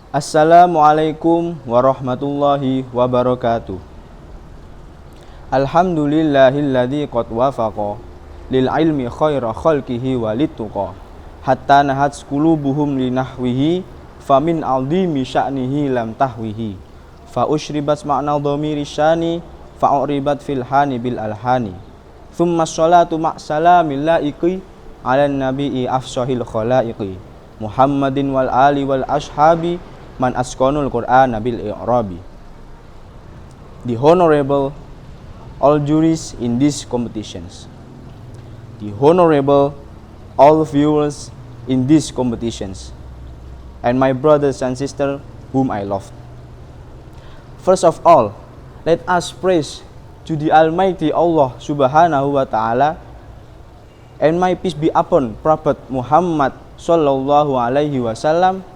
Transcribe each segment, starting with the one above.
Assalamualaikum warahmatullahi wabarakatuh. Alhamdulillahilladzi qad wafaqa lil ilmi khaira khalqihi walituqa hatta nahat qulubuhum linahwihi famin aldimi sya'nihi lam tahwihi fa usyribat ma'na dhamiri syani fa uribat fil hani bil alhani thumma sholatu ma'salamil laiqi ala nabii afshahil khalaiqi Muhammadin wal ali wal ashabi man asqanul Qur'ana bil i'rabi. The Honorable all juries in these competitions, the Honorable all viewers in these competitions, and my brothers and sisters whom I love. First of all, let us praise to the Almighty Allah Subhanahu wa Ta'ala, and my peace be upon Prophet Muhammad Sallallahu Alaihi Wasallam,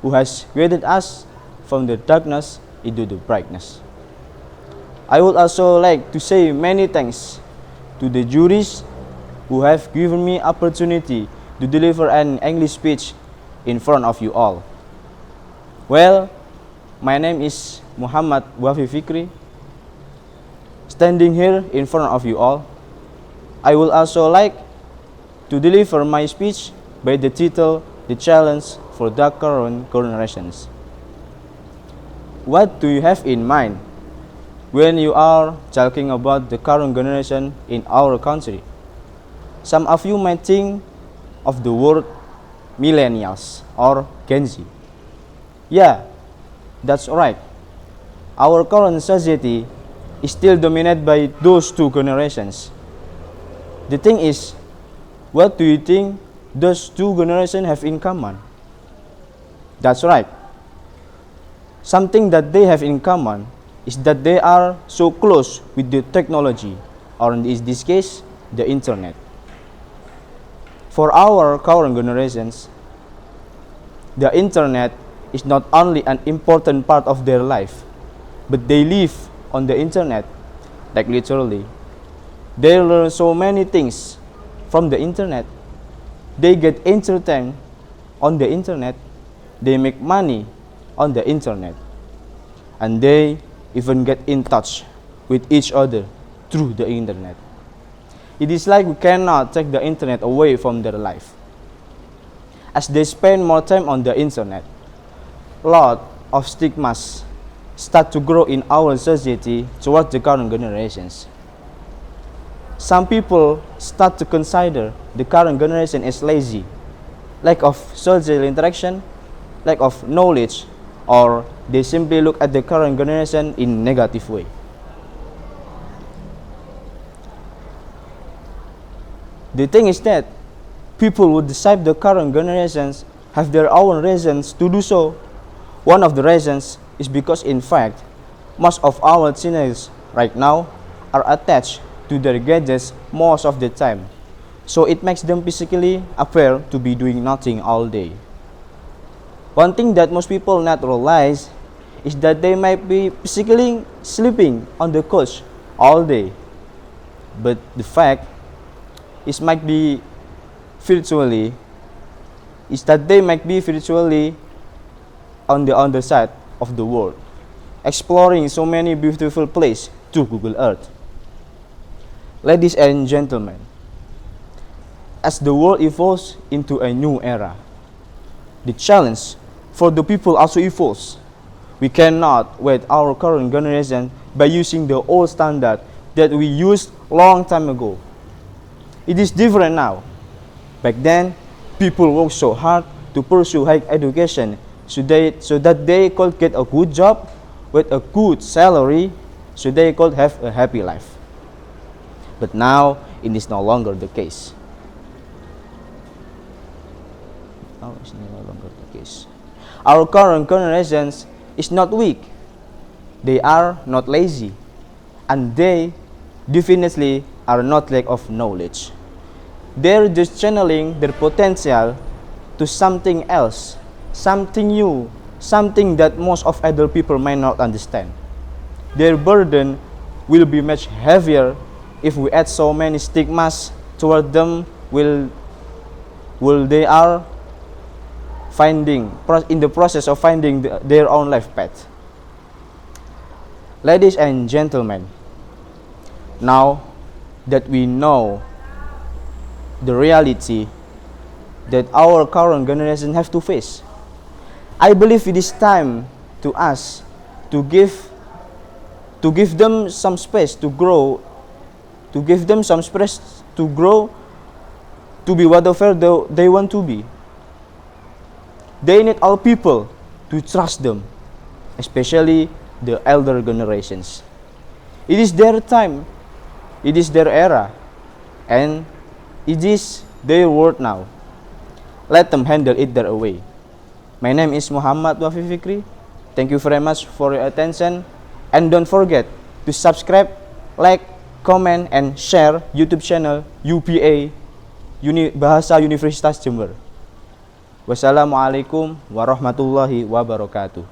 who has guided us from the darkness into the brightness. I would also like to say many thanks to the juries who have given me opportunity to deliver an English speech in front of you all. Well, my name is Muhammad Wafi Fikri. Standing here in front of you all, I would also like to deliver my speech by the title The Challenge for the Current Generations. What do you have in mind when you are talking about the current generation in our country? Some of you might think of the word millennials or Gen Z. Yeah, that's right. Our current society is still dominated by those two generations. The thing is, what do you think those two generations have in common? That's right. Something that they have in common is that they are so close with the technology, or in this case, the internet. For our current generations, the internet is not only an important part of their life, but they live on the internet, like literally. They learn so many things from the internet. They get entertained on the internet. They make money on the internet. And they even get in touch with each other through the internet. It is like we cannot take the internet away from their life. As they spend more time on the internet, a lot of stigmas start to grow in our society towards the current generations. Some people start to consider the current generation as lazy, lack of social interaction, lack of knowledge, or they simply look at the current generation in negative way. The thing is that people who decide the current generations have their own reasons to do so. One of the reasons is because in fact, most of our teenagers right now are attached to their gadgets most of the time. So it makes them physically appear to be doing nothing all day. One thing that most people not realize is that they might be physically sleeping on the couch all day, but the fact is might be virtually is that they might be virtually on the other side of the world, exploring so many beautiful places to Google Earth. Ladies and gentlemen, as the world evolves into a new era, the challenge for the people also evolves. We cannot wait our current generation by using the old standard that we used long time ago. It is different now. Back then, people worked so hard to pursue high education so that they could get a good job with a good salary so they could have a happy life. But now, it is no longer the case. Now it's no longer the case. Our current generations is not weak. They are not lazy. And they definitely are not lack of knowledge. They're just channeling their potential to something else, something new, something that most of other people might not understand. Their burden will be much heavier if we add so many stigmas toward them. Will they are in the process of finding their own life path. Ladies and gentlemen, now that we know the reality that our current generation have to face, I believe it is time to us to give them some space to grow, to give them some space to grow, to be whatever they want to be. They need all people to trust them, especially the elder generations. It is their time, it is their era, and it is their world now. Let them handle it their way. My name is Muhammad Wafi Fikri. Thank you very much for your attention, and don't forget to subscribe, like, comment, and share YouTube channel UPA Bahasa Universitas Jember. Wassalamualaikum warahmatullahi wabarakatuh.